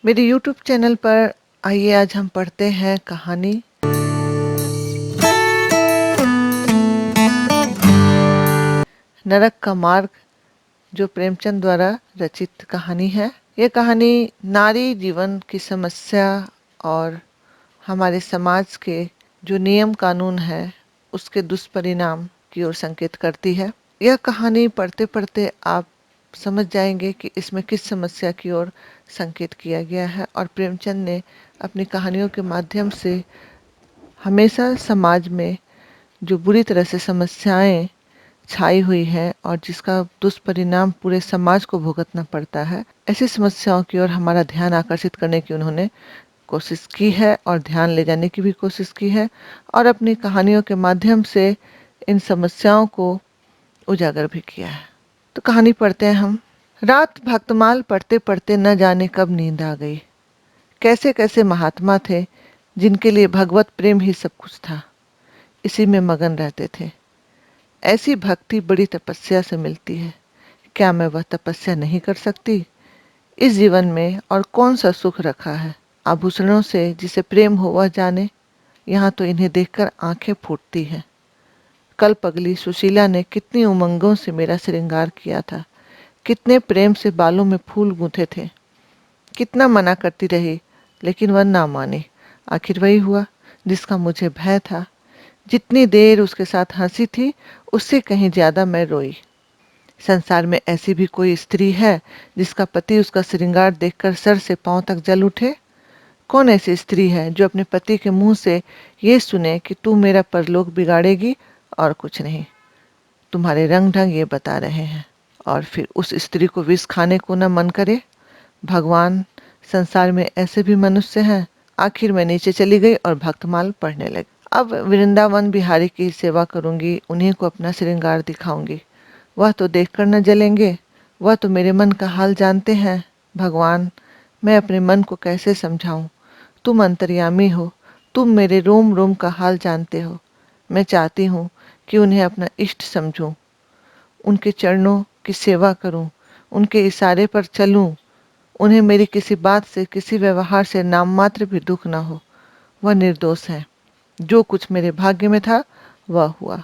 मेरे YouTube channel पर आइए आज हम पढ़ते हैं कहानी नरक का मार्ग, जो प्रेमचंद द्वारा रचित कहानी है। यह कहानी नारी जीवन की समस्या और हमारे समाज के जो नियम कानून है उसके दुष्परिणाम की ओर संकेत करती है। यह कहानी पढ़ते पढ़ते आप समझ जाएंगे कि इसमें किस समस्या की ओर संकेत किया गया है और प्रेमचंद ने अपनी कहानियों के माध्यम से हमेशा समाज में जो बुरी तरह से समस्याएं छाई हुई है और जिसका दुष्परिणाम पूरे समाज को भुगतना पड़ता है, ऐसी समस्याओं की ओर हमारा ध्यान आकर्षित करने की उन्होंने कोशिश की है और ध्यान ले जाने की भी कोशिश की है और अपनी कहानियों के माध्यम से इन समस्याओं को उजागर भी किया है। तो कहानी पढ़ते हैं हम। रात भक्तमाल पढ़ते पढ़ते न जाने कब नींद आ गई। कैसे कैसे महात्मा थे जिनके लिए भगवत प्रेम ही सब कुछ था, इसी में मगन रहते थे। ऐसी भक्ति बड़ी तपस्या से मिलती है। क्या मैं वह तपस्या नहीं कर सकती? इस जीवन में और कौन सा सुख रखा है आभूषणों से? जिसे प्रेम हो वह जाने। यहाँ तो इन्हें देखकर आंखें फूटती हैं। कल पगली सुशीला ने कितनी उमंगों से मेरा श्रृंगार किया था, कितने प्रेम से बालों में फूल गूंथे थे। कितना मना करती रही लेकिन वह ना मानी। आखिर वही हुआ जिसका मुझे भय था। जितनी देर उसके साथ हंसी थी उससे कहीं ज्यादा मैं रोई। संसार में ऐसी भी कोई स्त्री है जिसका पति उसका श्रृंगार देखकर सर से पांव तक जल उठे? कौन ऐसी स्त्री है जो अपने पति के मुंह से ये सुने कि तू मेरा परलोक बिगाड़ेगी और कुछ नहीं, तुम्हारे रंग ढंग ये बता रहे हैं, और फिर उस स्त्री को विष खाने को न मन करे? भगवान, संसार में ऐसे भी मनुष्य हैं। आखिर मैं नीचे चली गई और भक्तमाल पढ़ने लगी। अब वृंदावन बिहारी की सेवा करूंगी, उन्हीं को अपना श्रृंगार दिखाऊंगी। वह तो देखकर न जलेंगे, वह तो मेरे मन का हाल जानते हैं। भगवान, मैं अपने मन को कैसे समझाऊं? तुम अंतर्यामी हो, तुम मेरे रोम रोम का हाल जानते हो। मैं चाहती हूँ कि उन्हें अपना इष्ट समझूं, उनके चरणों की सेवा करूं, उनके इशारे पर चलूं, उन्हें मेरी किसी बात से, किसी व्यवहार से नाम मात्र भी दुख न हो। वह निर्दोष है। जो कुछ मेरे भाग्य में था वह हुआ।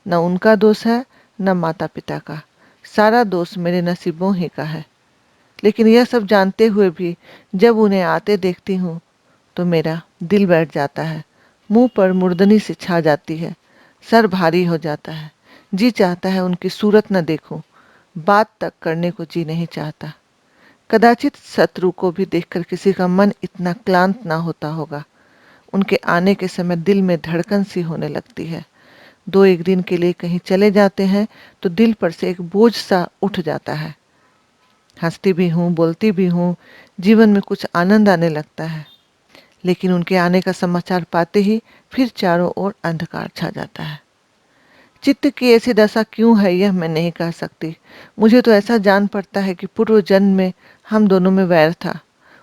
न उनका दोष है न माता पिता का। सारा दोष मेरे नसीबों ही का है। लेकिन यह सब जानते हुए भी जब उन्हें आते देखती हूँ तो मेरा दिल बैठ जाता है। मुंह पर मुर्दनी सी छा जाती है। सर भारी हो जाता है। जी चाहता है उनकी सूरत न देखूं। बात तक करने को जी नहीं चाहता। कदाचित शत्रु को भी देखकर किसी का मन इतना क्लांत ना होता होगा। उनके आने के समय दिल में धड़कन सी होने लगती है। 2-1 दिन के लिए कहीं चले जाते हैं तो दिल पर से एक बोझ सा उठ जाता है। हंसती भी हूँ, बोलती भी हूँ, जीवन में कुछ आनंद आने लगता है। लेकिन उनके आने का समाचार पाते ही फिर चारों ओर अंधकार छा जाता है। चित्त की ऐसी दशा क्यों है यह मैं नहीं कह सकती। मुझे तो ऐसा जान पड़ता है कि पूर्व जन्म में हम दोनों में वैर था।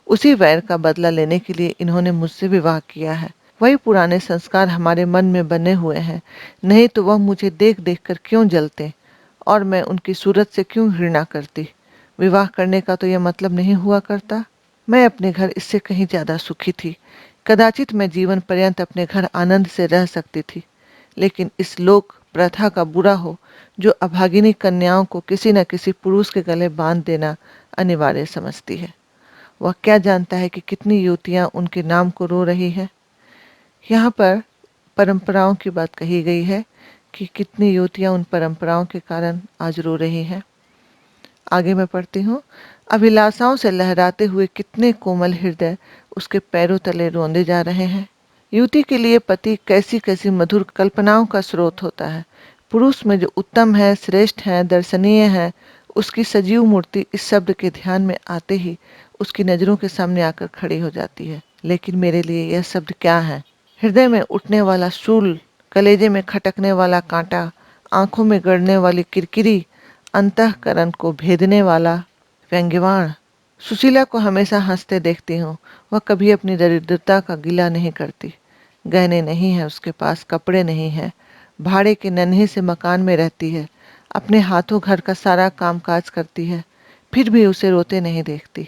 उसी वैर का बदला लेने के लिए इन्होंने मुझसे विवाह किया है। वही पुराने संस्कार हमारे मन में बने हुए हैं। नहीं तो वह मुझे देख देख कर क्यों जलते और मैं उनकी सूरत से क्यों घृणा करती। विवाह करने का तो यह मतलब नहीं हुआ करता। मैं अपने घर इससे कहीं ज्यादा सुखी थी। कदाचित मैं जीवन पर्यंत अपने घर आनंद से रह सकती थी। लेकिन इस लोक प्रथा का बुरा हो जो अभागिनी कन्याओं को किसी न किसी पुरुष के गले बांध देना अनिवार्य समझती है। वह क्या जानता है कि कितनी युवतियां उनके नाम को रो रही हैं। यहाँ पर परंपराओं की बात कही गई है कि कितनी युवतियां उन परंपराओं के कारण आज रो रही हैं। आगे मैं पढ़ती हूँ। अभिलाषाओं से लहराते हुए कितने कोमल हृदय उसके पैरों तले रोंदे जा रहे हैं। युवती के लिए पति कैसी कैसी मधुर कल्पनाओं का स्रोत होता है। पुरुष में जो उत्तम है, श्रेष्ठ है, दर्शनीय है, उसकी सजीव मूर्ति इस शब्द के ध्यान में आते ही उसकी नजरों के सामने आकर खड़ी हो जाती है। लेकिन मेरे लिए यह शब्द क्या है? हृदय में उठने वाला शूल, कलेजे में खटकने वाला कांटा, आंखों में गड़ने वाली किरकिरी, अंतःकरण को भेदने वाला व्यंग्यवाण। सुशीला को हमेशा हंसते देखती हूँ। वह कभी अपनी दरिद्रता का गिला नहीं करती। गहने नहीं है उसके पास, कपड़े नहीं है, भाड़े के नन्हे से मकान में रहती है, अपने हाथों घर का सारा कामकाज करती है, फिर भी उसे रोते नहीं देखती।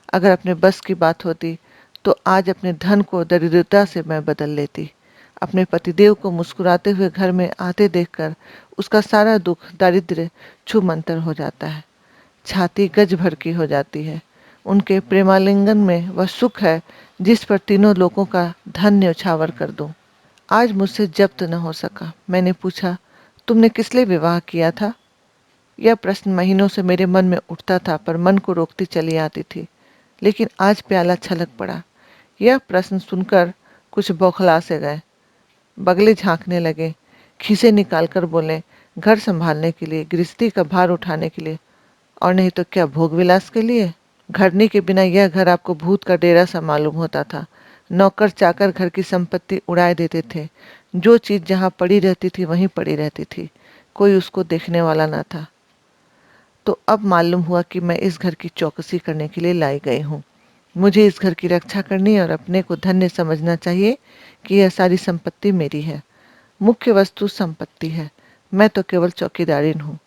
अगर अपने बस की बात होती तो आज अपने धन को दरिद्रता से मैं बदल लेती। अपने पतिदेव को मुस्कुराते हुए घर में आते देखकर उसका सारा दुख दारिद्र्य छूमंतर हो जाता है। छाती गज भर की हो जाती है। उनके प्रेमालिंगन में वह सुख है जिस पर तीनों लोगों का धन न्यौछावर कर दूं। आज मुझसे जब्त न हो सका। मैंने पूछा, तुमने किस लिए विवाह किया था? यह प्रश्न महीनों से मेरे मन में उठता था पर मन को रोकती चली आती थी। लेकिन आज प्याला छलक पड़ा। यह प्रश्न सुनकर कुछ बौखला से गए, बगले झांकने लगे, खीसे निकालकर बोले, घर संभालने के लिए, गृहस्थी का भार उठाने के लिए, और नहीं तो क्या भोग विलास के लिए? घरनी के बिना यह घर आपको भूत का डेरा सा मालूम होता था। नौकर चाकर घर की संपत्ति उड़ाए देते थे। जो चीज जहां पड़ी रहती थी वहीं पड़ी रहती थी, कोई उसको देखने वाला न था। तो अब मालूम हुआ कि मैं इस घर की चौकसी करने के लिए लाई गई हूँ। मुझे इस घर की रक्षा करनी और अपने को धन्य समझना चाहिए कि यह सारी संपत्ति मेरी है। मुख्य वस्तु संपत्ति है, मैं तो केवल चौकीदारिन हूँ।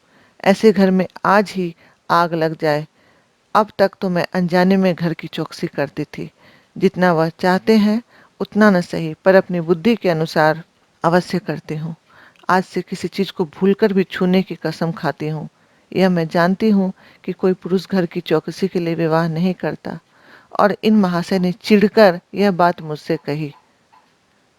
ऐसे घर में आज ही आग लग जाए। अब तक तो मैं अनजाने में घर की चौकसी करती थी। जितना वह चाहते हैं उतना न सही, पर अपनी बुद्धि के अनुसार अवश्य करती हूँ। आज से किसी चीज को भूलकर भी छूने की कसम खाती हूँ। यह मैं जानती हूँ कि कोई पुरुष घर की चौकसी के लिए विवाह नहीं करता, और इन महाशय ने चिढ़कर यह बात मुझसे कही।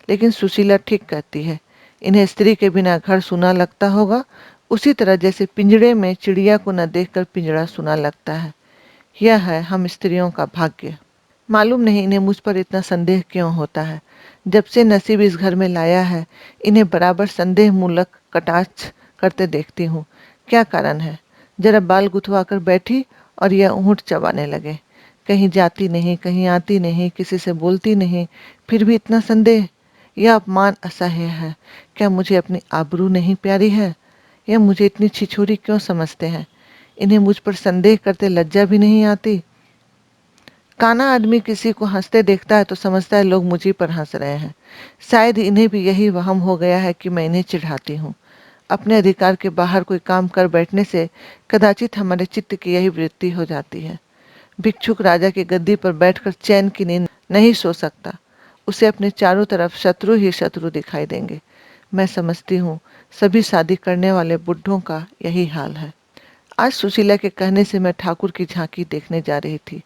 लेकिन सुशीला ठीक कहती है, इन्हें स्त्री के बिना घर सूना लगता होगा, उसी तरह जैसे पिंजड़े में चिड़िया को न देखकर पिंजड़ा सूना लगता है। यह है हम स्त्रियों का भाग्य। मालूम नहीं इन्हें मुझ पर इतना संदेह क्यों होता है। जब से नसीब इस घर में लाया है, इन्हें बराबर संदेह मूलक कटाक्ष करते देखती हूँ। क्या कारण है? जरा बाल गुथवा कर बैठी और यह ऊँट चबाने लगे। कहीं जाती नहीं, कहीं आती नहीं, किसी से बोलती नहीं, फिर भी इतना संदेह। यह अपमान असह्य है। क्या मुझे अपनी आबरू नहीं प्यारी है? यह मुझे इतनी छिछोरी क्यों समझते हैं? इन्हें मुझ पर संदेह करते लज्जा भी नहीं आती? काना आदमी किसी को हंसते देखता है तो समझता है लोग मुझी पर हंस रहे हैं। शायद इन्हें भी यही वहम हो गया है कि मैं इन्हें चिढ़ाती हूँ। अपने अधिकार के बाहर कोई काम कर बैठने से कदाचित हमारे चित्त की यही वृत्ति हो जाती है। भिक्षुक राजा की गद्दी पर बैठकर चैन की नींद नहीं सो सकता। उसे अपने चारों तरफ शत्रु ही शत्रु दिखाई देंगे। मैं समझती हूँ सभी शादी करने वाले बुढ़ों का यही हाल है। आज सुशीला के कहने से मैं ठाकुर की झांकी देखने जा रही थी।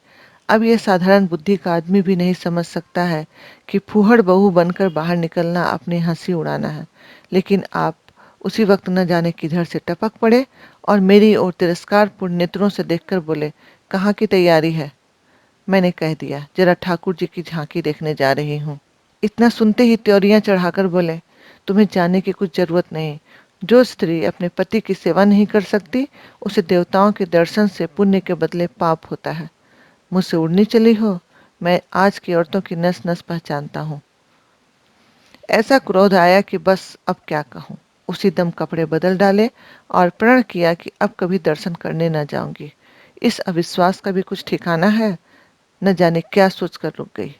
अब यह साधारण बुद्धि का आदमी भी नहीं समझ सकता है कि फूहड़ बहू बनकर बाहर निकलना अपनी हंसी उड़ाना है। लेकिन आप उसी वक्त न जाने किधर से टपक पड़े और मेरी ओर तिरस्कारपूर्ण नेत्रों से देखकर बोले, कहाँ की तैयारी है? मैंने कह दिया, जरा ठाकुर जी की झांकी देखने जा रही हूँ। इतना सुनते ही त्योरियां चढ़ाकर बोले, तुम्हें जाने की कुछ जरूरत नहीं। जो स्त्री अपने पति की सेवा नहीं कर सकती, उसे देवताओं के दर्शन से पुण्य के बदले पाप होता है। मुझसे उड़नी चली हो? मैं आज की औरतों की नस नस पहचानता हूँ। ऐसा क्रोध आया कि बस अब क्या कहूँ। उसी दम कपड़े बदल डाले और प्रण किया कि अब कभी दर्शन करने न जाऊंगी। इस अविश्वास का भी कुछ ठिकाना है? न जाने क्या सोचकर रुक गई।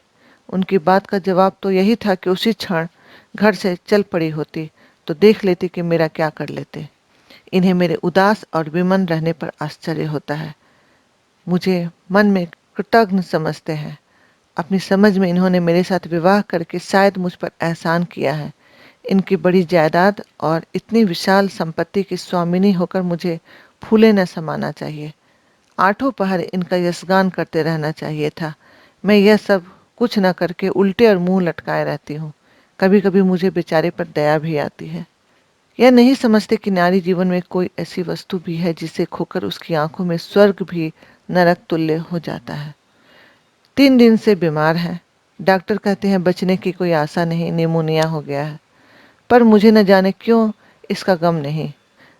उनकी बात का जवाब तो यही था कि उसी क्षण घर से चल पड़ी होती तो देख लेती कि मेरा क्या कर लेते। इन्हें मेरे उदास और विमन रहने पर आश्चर्य होता है। मुझे मन में कृतज्ञ समझते हैं। अपनी समझ में इन्होंने मेरे साथ विवाह करके शायद मुझ पर एहसान किया है। इनकी बड़ी जायदाद और इतनी विशाल संपत्ति की स्वामिनी होकर मुझे फूले न समाना चाहिए। आठों पहर इनका यशगान करते रहना चाहिए था। मैं यह सब कुछ न करके उल्टे और मुंह लटकाए रहती हूँ। कभी कभी मुझे बेचारे पर दया भी आती है। यह नहीं समझते कि नारी जीवन में कोई ऐसी वस्तु भी है जिसे खोकर उसकी आंखों में स्वर्ग भी नरक तुल्य हो जाता है। 3 दिन से बीमार है। डॉक्टर कहते हैं बचने की कोई आशा नहीं, निमोनिया हो गया है। पर मुझे न जाने क्यों इसका गम नहीं।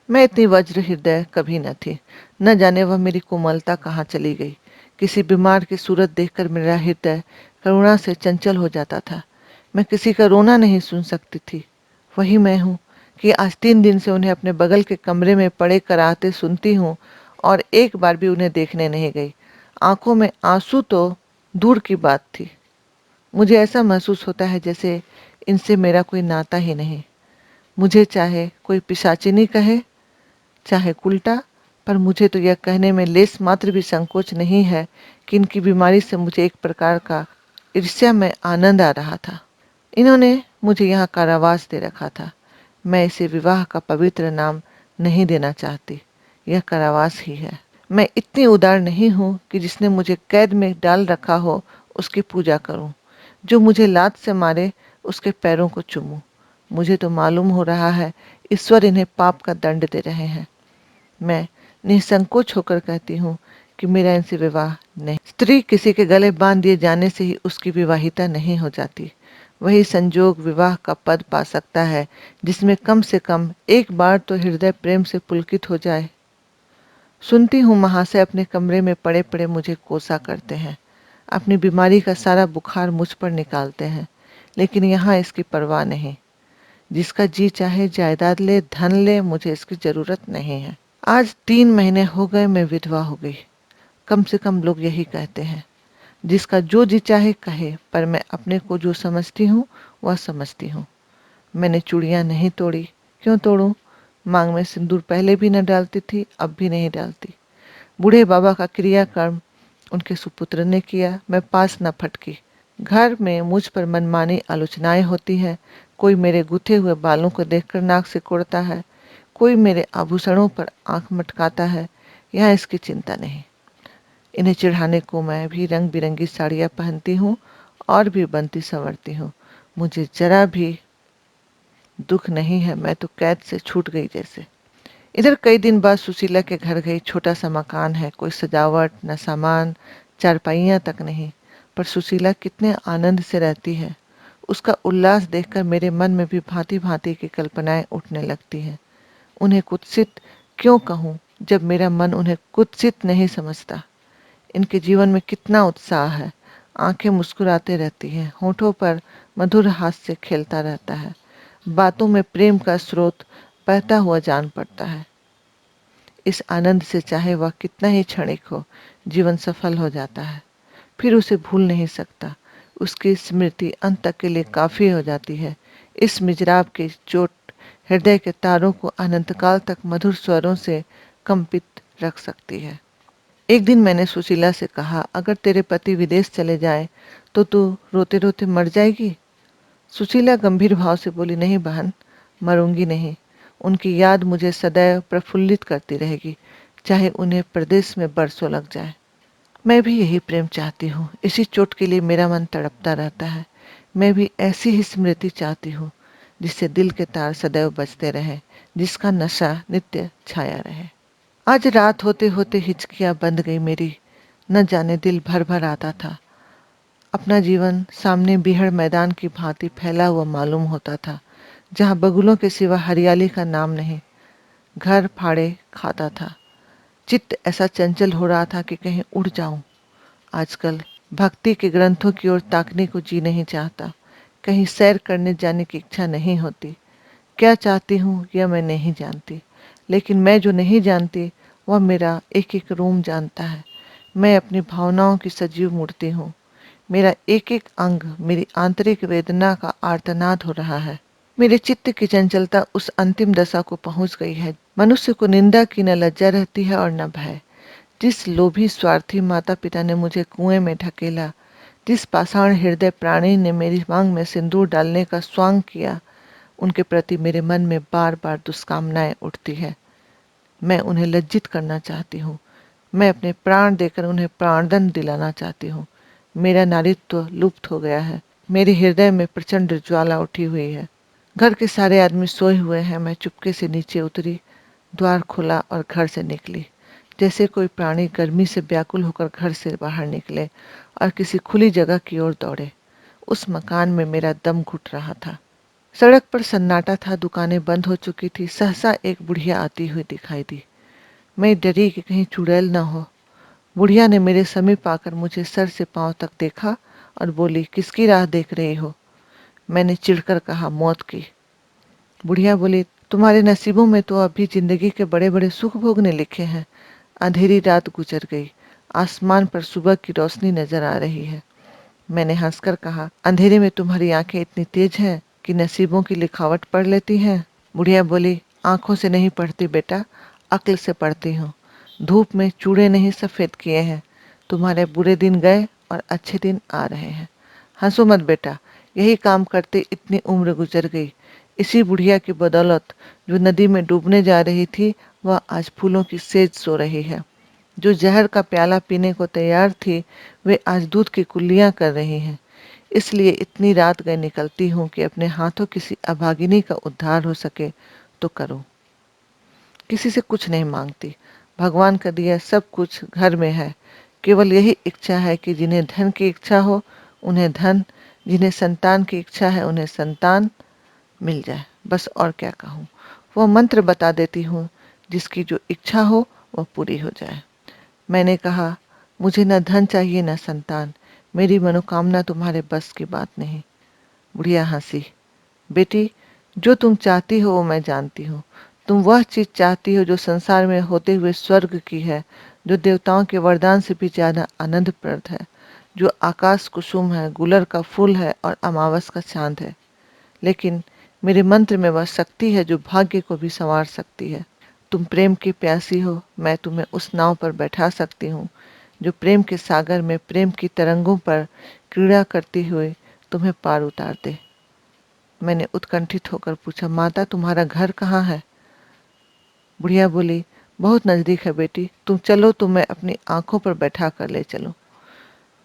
मैं इतनी वज्र हृदय कभी न थी। न जाने वह मेरी कोमलता कहाँ चली गई। किसी बीमार की सूरत देखकर मेरा हृदय करुणा से चंचल हो जाता था। मैं किसी का रोना नहीं सुन सकती थी। वही मैं हूँ कि आज 3 दिन से उन्हें अपने बगल के कमरे में पड़े कराहते सुनती हूँ और एक बार भी उन्हें देखने नहीं गई। आंखों में आंसू तो दूर की बात थी। मुझे ऐसा महसूस होता है जैसे इनसे मेरा कोई नाता ही नहीं। मुझे चाहे कोई पिशाचिनी कहे, चाहे उल्टा, पर मुझे तो यह कहने में लेस मात्र भी संकोच नहीं है कि इनकी बीमारी से मुझे एक प्रकार का ईर्ष्या में आनंद आ रहा था। इन्होंने मुझे यहाँ कारावास दे रखा था। मैं इसे विवाह का पवित्र नाम नहीं देना चाहती, यह कारावास ही है। मैं इतनी उदार नहीं हूँ कि जिसने मुझे कैद में डाल रखा हो उसकी पूजा करूँ, जो मुझे लात से मारे उसके पैरों को चूमूं। मुझे तो मालूम हो रहा है ईश्वर इन्हें पाप का दंड दे रहे हैं। मैं निसंकोच होकर कहती हूँ कि मेरा इनसे विवाह नहीं। स्त्री किसी के गले बांध दिए जाने से ही उसकी विवाहिता नहीं हो जाती। वही संजोग विवाह का पद पा सकता है जिसमें कम से कम एक बार तो हृदय प्रेम से पुलकित हो जाए। सुनती हूँ महाशय अपने कमरे में पड़े पड़े मुझे कोसा करते हैं, अपनी बीमारी का सारा बुखार मुझ पर निकालते हैं, लेकिन यहाँ इसकी परवाह नहीं। जिसका जी चाहे जायदाद ले, धन ले, मुझे इसकी जरूरत नहीं है। आज 3 महीने हो गए मैं विधवा हो गई। कम से कम लोग यही कहते हैं। जिसका जो जी चाहे कहे, पर मैं अपने को जो समझती हूँ वह समझती हूँ। मैंने चूड़ियाँ नहीं तोड़ी, क्यों तोड़ूं? मांग में सिंदूर पहले भी न डालती थी, अब भी नहीं डालती। बूढ़े बाबा का क्रियाकर्म उनके सुपुत्र ने किया, मैं पास न फटकी। घर में मुझ पर मनमानी आलोचनाएं होती हैं। कोई मेरे गुथे हुए बालों को देखकर नाक से कुड़ता है, कोई मेरे आभूषणों पर आंख मटकाता है। यहाँ इसकी चिंता नहीं। इन्हें चिढ़ाने को मैं भी रंग बिरंगी साड़ियाँ पहनती हूँ और भी बनती संवरती हूँ। मुझे जरा भी दुख नहीं है, मैं तो कैद से छूट गई जैसे। इधर कई दिन बाद सुशीला के घर गई। छोटा सा मकान है, कोई सजावट न सामान, चारपाइयाँ तक नहीं, पर सुशीला कितने आनंद से रहती है। उसका उल्लास देखकर मेरे मन में भी भांति भांति की कल्पनाएं उठने लगती हैं। उन्हें कुत्सित क्यों कहूँ जब मेरा मन उन्हें कुत्सित नहीं समझता। इनके जीवन में कितना उत्साह है। आंखें मुस्कुराते रहती हैं, होठों पर मधुर हास्य खेलता रहता है, बातों में प्रेम का स्रोत बहता हुआ जान पड़ता है। इस आनंद से चाहे वह कितना ही क्षणिक हो, जीवन सफल हो जाता है। फिर उसे भूल नहीं सकता। उसकी स्मृति अंत तक के लिए काफी हो जाती है। इस मिजराब की चोट हृदय के तारों को अनंतकाल तक मधुर स्वरों से कंपित रख सकती है। एक दिन मैंने सुशीला से कहा, अगर तेरे पति विदेश चले जाए तो तू रोते रोते मर जाएगी? सुशीला गंभीर भाव से बोली, नहीं बहन, मरूंगी नहीं। उनकी याद मुझे सदैव प्रफुल्लित करती रहेगी, चाहे उन्हें प्रदेश में बरसों लग जाए। मैं भी यही प्रेम चाहती हूँ। इसी चोट के लिए मेरा मन तड़पता रहता है। मैं भी ऐसी ही स्मृति चाहती हूँ जिससे दिल के तार सदैव बजते रहें, जिसका नशा नित्य छाया रहे। आज रात होते होते हिचकियां बंद गई मेरी। न जाने दिल भर भर आता था। अपना जीवन सामने बिहड़ मैदान की भांति फैला हुआ मालूम होता था, जहाँ बगुलों के सिवा हरियाली का नाम नहीं। घर फाड़े खाता था। चित्त ऐसा चंचल हो रहा था कि कहीं उड़ जाऊं। आजकल भक्ति के ग्रंथों की ओर ताकने को जी नहीं चाहता। कहीं सैर करने जाने की इच्छा नहीं होती। क्या चाहती हूँ यह मैं नहीं जानती, लेकिन मैं जो नहीं जानती वह मेरा एक एक रोम जानता है। मैं अपनी भावनाओं की सजीव मूर्ति हूँ। मेरा एक एक अंग मेरी आंतरिक वेदना का आर्तनाद हो रहा है। मेरे चित्त की चंचलता उस अंतिम दशा को पहुंच गई है। मनुष्य को निंदा की न लज्जा रहती है और न भय। जिस लोभी स्वार्थी माता पिता ने मुझे कुएं में ढकेला, जिस पाषाण हृदय प्राणी ने मेरी मांग में सिंदूर डालने का स्वांग किया, उनके प्रति मेरे मन में बार बार दुष्कामनाएं उठती है। मैं उन्हें लज्जित करना चाहती हूँ। मैं अपने प्राण देकर उन्हें प्राणदंड दिलाना चाहती हूँ। मेरा नारीत्व लुप्त हो गया है। मेरे हृदय में प्रचंड ज्वाला उठी हुई है। घर के सारे आदमी सोए हुए हैं। मैं चुपके से नीचे उतरी, द्वार खोला और घर से निकली। जैसे कोई प्राणी गर्मी से व्याकुल होकर घर से बाहर निकले और किसी खुली जगह की ओर दौड़े। उस मकान में मेरा दम घुट रहा था। सड़क पर सन्नाटा था, दुकानें बंद हो चुकी थी। सहसा एक बुढ़िया आती हुई दिखाई दी। मैं डरी कि कहीं चुड़ैल न हो। बुढ़िया ने मेरे समीप आकर मुझे सर से पांव तक देखा और बोली, किसकी राह देख रही हो? मैंने चिढ़कर कहा, मौत की। बुढ़िया बोली, तुम्हारे नसीबों में तो अभी जिंदगी के बड़े बड़े सुख भोगने लिखे हैं। अंधेरी रात गुजर गई, आसमान पर सुबह की रोशनी नजर आ रही है। मैंने हंसकर कहा, अंधेरे में तुम्हारी आंखें इतनी तेज हैं कि नसीबों की लिखावट पढ़ लेती हैं? बुढ़िया बोली, आंखों से नहीं पढ़ती बेटा, अक्ल से पढ़ती हूँ। धूप में चूड़े नहीं सफ़ेद किए हैं। तुम्हारे बुरे दिन गए और अच्छे दिन आ रहे हैं। हंसो मत बेटा, यही काम करते इतनी उम्र गुजर गई। इसी बुढ़िया की बदौलत जो नदी में डूबने जा रही थी वह आज फूलों की सेज सो रही है। जो जहर का प्याला पीने को तैयार थी वे आज दूध की कुल्लियां कर रही हैं। इसलिए इतनी रात गए निकलती हूँ कि अपने हाथों किसी अभागिनी का उद्धार हो सके तो करूँ। किसी से कुछ नहीं मांगती। भगवान का दिया सब कुछ घर में है। केवल यही इच्छा है कि जिन्हें धन की इच्छा हो उन्हें धन, जिन्हें संतान की इच्छा है उन्हें संतान मिल जाए। बस और क्या कहूँ। वह मंत्र बता देती हूँ, जिसकी जो इच्छा हो वह पूरी हो जाए। मैंने कहा, मुझे न धन चाहिए न संतान। मेरी मनोकामना तुम्हारे बस की बात नहीं। बुढ़िया हंसी। बेटी, जो तुम चाहती हो वो मैं जानती हूँ। तुम वह चीज चाहती हो जो संसार में होते हुए स्वर्ग की है, जो देवताओं के वरदान से भी ज्यादा आनंदप्रद है, जो आकाश कुसुम है, गुलर का फूल है और अमावस का चांद है। लेकिन मेरे मंत्र में वह शक्ति है जो भाग्य को भी संवार सकती है। तुम प्रेम की प्यासी हो, मैं तुम्हें उस नाव पर बैठा सकती हूँ जो प्रेम के सागर में प्रेम की तरंगों पर क्रीड़ा करती हुए तुम्हें पार उतार दे। मैंने उत्कंठित होकर पूछा, माता तुम्हारा घर कहाँ है? बुढ़िया बोली, बहुत नजदीक है बेटी, तुम चलो तो मैं अपनी आंखों पर बैठा कर ले चलूं।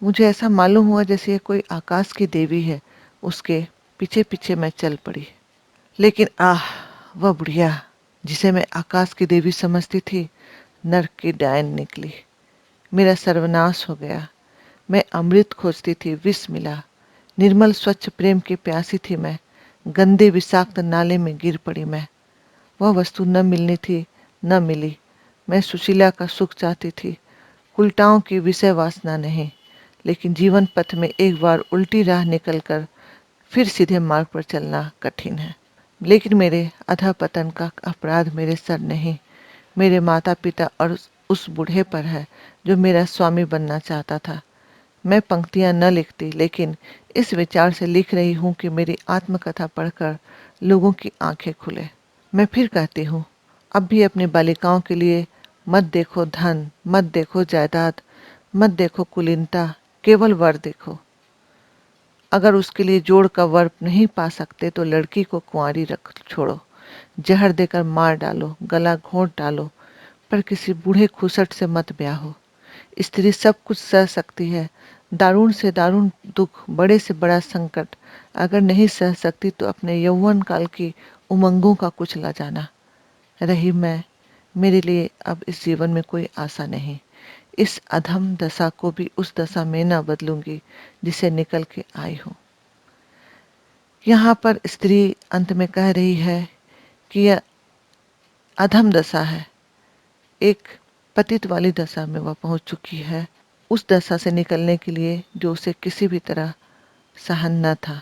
मुझे ऐसा मालूम हुआ जैसे ये कोई आकाश की देवी है। उसके पीछे पीछे मैं चल पड़ी। लेकिन आह, वह बुढ़िया जिसे मैं आकाश की देवी समझती थी, नर्क की डायन निकली। मेरा सर्वनाश हो गया। मैं अमृत खोजती थी, विष मिला। निर्मल स्वच्छ प्रेम की प्यासी थी मैं, गंदे विषाक्त नाले में गिर पड़ी मैं। वह वस्तु न मिलनी थी, न मिली। मैं सुशीला का सुख चाहती थी, उल्टाओं की विषय वासना नहीं। लेकिन जीवन पथ में एक बार उल्टी राह निकलकर फिर सीधे मार्ग पर चलना कठिन है। लेकिन मेरे अधःपतन का अपराध मेरे सर नहीं, मेरे माता पिता और उस बूढ़े पर है जो मेरा स्वामी बनना चाहता था। मैं पंक्तियां न लिखती, लेकिन इस विचार से लिख रही हूँ कि मेरी आत्मकथा पढ़कर लोगों की आंखें खुले। मैं फिर कहती हूँ, अब भी अपनी बालिकाओं के लिए मत देखो धन, मत देखो जायदाद, मत देखो कुलीनता, केवल वर देखो। अगर उसके लिए जोड़ का वर नहीं पा सकते तो लड़की को कुंवारी रख छोड़ो, जहर देकर मार डालो, गला घोंट डालो, पर किसी बूढ़े खुसट से मत ब्याह हो। स्त्री सब कुछ सह सकती है, दारुण से दारुण दुख, बड़े से बड़ा संकट अगर नहीं सह सकती तो अपने यौवन काल की उमंगों का कुछ ला जाना। रही मैं, मेरे लिए अब इस जीवन में कोई आशा नहीं। इस अधम दशा को भी उस दशा में न बदलूंगी जिसे निकल के आई हूँ। यहाँ पर स्त्री अंत में कह रही है कि यह अधम दशा है। एक पतित वाली दशा में वह पहुंच चुकी है, उस दशा से निकलने के लिए जो उसे किसी भी तरह सहन न था।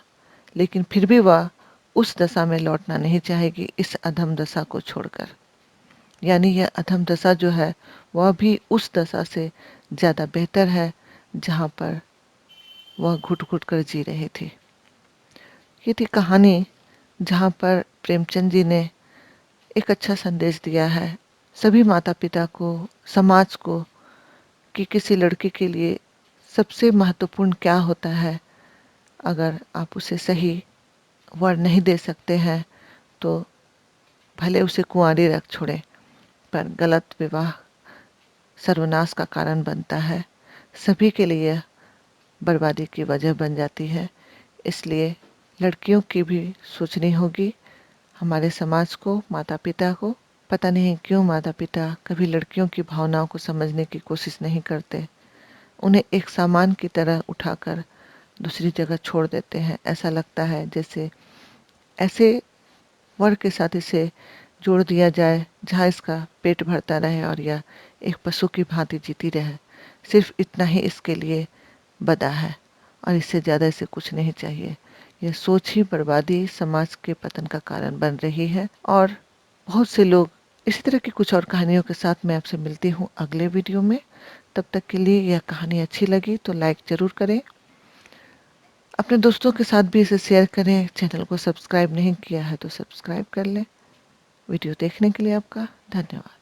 लेकिन फिर भी वह उस दशा में लौटना नहीं चाहेगी, इस अधम दशा को छोड़कर। यानी यह अधम दशा जो है वह भी उस दशा से ज्यादा बेहतर है जहाँ पर वह घुट घुट कर जी रही थी। ये थी कहानी जहाँ पर प्रेमचंद जी ने एक अच्छा संदेश दिया है सभी माता पिता को, समाज को, कि किसी लड़के के लिए सबसे महत्वपूर्ण क्या होता है। अगर आप उसे सही वर नहीं दे सकते हैं तो भले उसे कुंवारी रख छोड़े, पर गलत विवाह सर्वनाश का कारण बनता है, सभी के लिए बर्बादी की वजह बन जाती है। इसलिए लड़कियों की भी सोचनी होगी, हमारे समाज को, माता पिता को। पता नहीं क्यों माता पिता कभी लड़कियों की भावनाओं को समझने की कोशिश नहीं करते, उन्हें एक सामान की तरह उठाकर दूसरी जगह छोड़ देते हैं। ऐसा लगता है जैसे ऐसे वर के साथ इसे जोड़ दिया जाए जहाँ इसका पेट भरता रहे और यह एक पशु की भांति जीती रहे। सिर्फ इतना ही इसके लिए बदा है और इससे ज़्यादा इसे कुछ नहीं चाहिए। यह सोच ही बर्बादी, समाज के पतन का कारण बन रही है। और बहुत से लोग इसी तरह की कुछ और कहानियों के साथ मैं आपसे मिलती हूँ अगले वीडियो में। तब तक के लिए यह कहानी अच्छी लगी तो लाइक ज़रूर करें, अपने दोस्तों के साथ भी इसे शेयर करें। चैनल को सब्सक्राइब नहीं किया है तो सब्सक्राइब कर लें। वीडियो देखने के लिए आपका धन्यवाद।